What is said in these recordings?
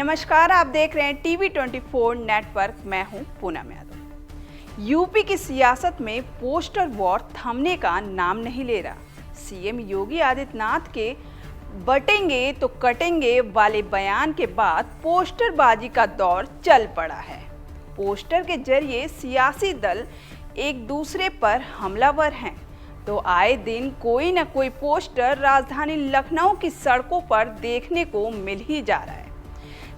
नमस्कार, आप देख रहे हैं टीवी 24 नेटवर्क। मैं हूं पूनम यादव। यूपी की सियासत में पोस्टर वॉर थमने का नाम नहीं ले रहा। सीएम योगी आदित्यनाथ के बटेंगे तो कटेंगे वाले बयान के बाद पोस्टरबाजी का दौर चल पड़ा है। पोस्टर के जरिए सियासी दल एक दूसरे पर हमलावर हैं, तो आए दिन कोई न कोई पोस्टर राजधानी लखनऊ की सड़कों पर देखने को मिल ही जा रहा है।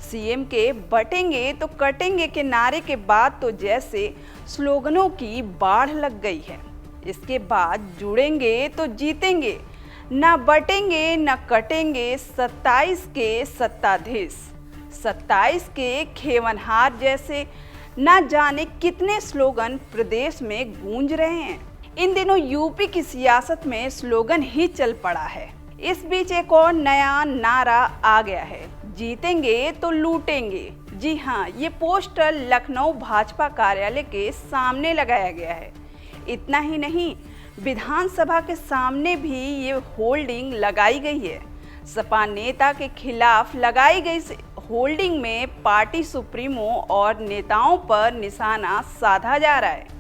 सीएम के बटेंगे तो कटेंगे के नारे के बाद तो जैसे स्लोगनों की बाढ़ लग गई है। इसके बाद जुड़ेंगे तो जीतेंगे, न बटेंगे न कटेंगे 27 के सत्ताधीश, 27 के खेवनहार जैसे न जाने कितने स्लोगन प्रदेश में गूंज रहे हैं। इन दिनों यूपी की सियासत में स्लोगन ही चल पड़ा है। इस बीच एक और नया नारा आ गया है, जीतेंगे तो लूटेंगे। जी हाँ, ये पोस्टर लखनऊ भाजपा कार्यालय के सामने लगाया गया है। इतना ही नहीं, विधानसभा के सामने भी ये होल्डिंग लगाई गई है। सपा नेता के खिलाफ लगाई गई होल्डिंग में पार्टी सुप्रीमो और नेताओं पर निशाना साधा जा रहा है।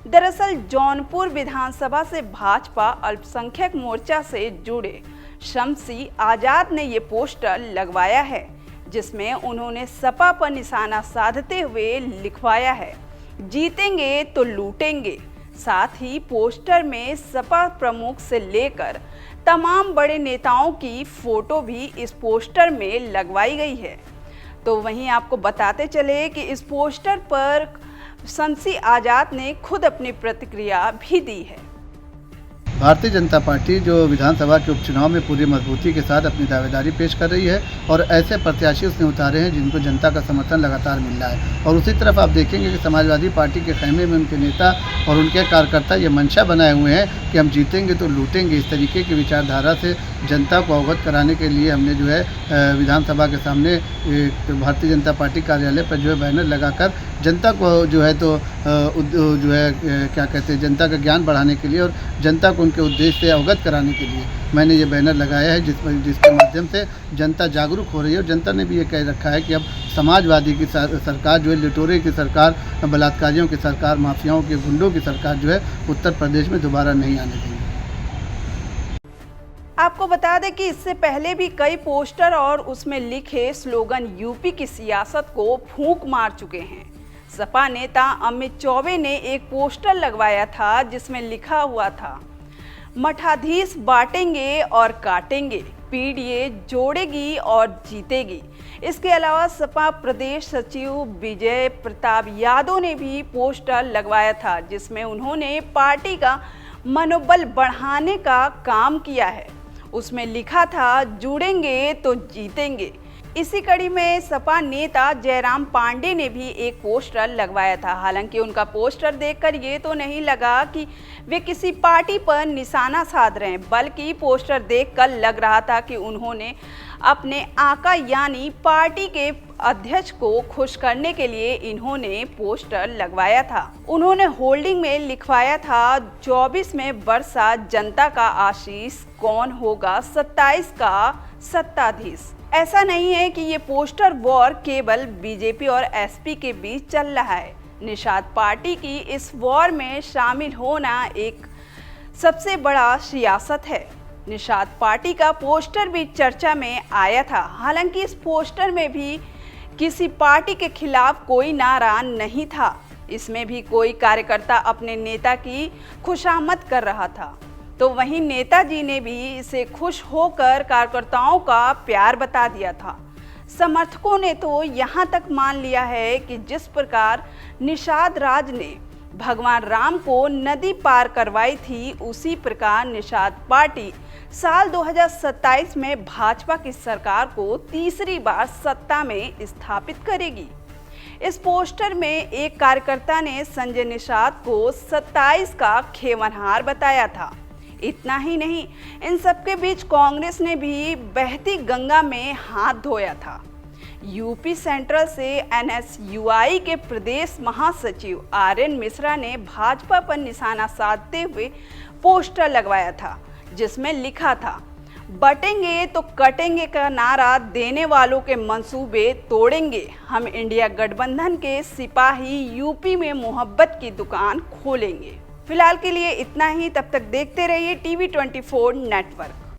दरअसल जौनपुर विधानसभा से भाजपा अल्पसंख्यक मोर्चा से जुड़े शमसी आजाद ने ये पोस्टर लगवाया है, जिसमें उन्होंने सपा पर निशाना साधते हुए लिखवाया है, जीतेंगे तो लूटेंगे। साथ ही पोस्टर में सपा प्रमुख से लेकर तमाम बड़े नेताओं की फोटो भी इस पोस्टर में लगवाई गई है। तो वहीं आपको बताते चले कि इस पोस्टर पर शमसी आजाद ने खुद अपनी प्रतिक्रिया भी दी है। भारतीय जनता पार्टी जो विधानसभा के उपचुनाव में पूरी मजबूती के साथ अपनी दावेदारी पेश कर रही है और ऐसे प्रत्याशी उसने उतारे हैं जिनको जनता का समर्थन लगातार मिल रहा है। और उसी तरफ आप देखेंगे कि समाजवादी पार्टी के खैमे में उनके नेता और उनके कार्यकर्ता ये मंशा बनाए हुए हैं कि हम जीतेंगे तो लूटेंगे। इस तरीके की विचारधारा से जनता को अवगत कराने के लिए हमने जो है विधानसभा के सामने भारतीय जनता पार्टी कार्यालय पर जो है बैनर लगाकर जनता को जो है तो जो है क्या कहते हैं, जनता का ज्ञान बढ़ाने के लिए और जनता को उनके उद्देश्य से अवगत कराने के लिए मैंने ये बैनर लगाया है, जिसके माध्यम से जनता जागरूक हो रही है। और जनता ने भी ये कह रखा है कि अब समाजवादी की सरकार जो है, लिटोरे की सरकार, बलात्कारियों की सरकार, माफियाओं के गुंडों की सरकार जो है उत्तर प्रदेश में दोबारा नहीं आने देंगे। आपको बता दें कि इससे पहले भी कई पोस्टर और उसमें लिखे स्लोगन यूपी की सियासत को फूंक मार चुके हैं। सपा नेता अमित चौबे ने एक पोस्टर लगवाया था जिसमें लिखा हुआ था, मठाधीश बांटेंगे और काटेंगे, पीडीए जोड़ेगी और जीतेगी। इसके अलावा सपा प्रदेश सचिव विजय प्रताप यादव ने भी पोस्टर लगवाया था, जिसमें उन्होंने पार्टी का मनोबल बढ़ाने का काम किया है। उसमें लिखा था, जुड़ेंगे तो जीतेंगे। इसी कड़ी में सपा नेता जयराम पांडे ने भी एक पोस्टर लगवाया था। हालांकि उनका पोस्टर देखकर ये तो नहीं लगा कि वे किसी पार्टी पर निशाना साध रहे हैं, बल्कि पोस्टर देखकर लग रहा था कि उन्होंने अपने आका यानी पार्टी के अध्यक्ष को खुश करने के लिए इन्होंने पोस्टर लगवाया था। उन्होंने होल्डिंग में लिखवाया था, 24 में बरसा जनता का आशीष, कौन होगा 27 का सत्ताधीश। ऐसा नहीं है कि ये पोस्टर वॉर केवल बीजेपी और एसपी के बीच चल रहा है। निषाद पार्टी की इस वॉर में शामिल होना एक सबसे बड़ा सियासत है। निषाद पार्टी का पोस्टर भी चर्चा में आया था। हालांकि इस पोस्टर में भी किसी पार्टी के खिलाफ कोई नारा नहीं था। इसमें भी कोई कार्यकर्ता अपने नेता की खुशामद कर रहा था, तो वहीं नेताजी ने भी इसे खुश होकर कार्यकर्ताओं का प्यार बता दिया था। समर्थकों ने तो यहाँ तक मान लिया है कि जिस प्रकार निषाद राज ने भगवान राम को नदी पार करवाई थी, उसी प्रकार निषाद पार्टी साल 2027 में भाजपा की सरकार को तीसरी बार सत्ता में स्थापित करेगी। इस पोस्टर में एक कार्यकर्ता ने संजय निषाद को 27 का खेवनहार बताया था। इतना ही नहीं, इन सबके बीच कांग्रेस ने भी बहती गंगा में हाथ धोया था। यूपी सेंट्रल से एनएसयूआई के प्रदेश महासचिव आरएन मिश्रा ने भाजपा पर निशाना साधते हुए पोस्टर लगवाया था, जिसमें लिखा था, बटेंगे तो कटेंगे का नारा देने वालों के मंसूबे तोड़ेंगे। हम इंडिया गठबंधन के सिपाही यूपी में मोहब्बत की दुकान खोलेंगे। फिलहाल के लिए इतना ही। तब तक देखते रहिए TV24 नेटवर्क।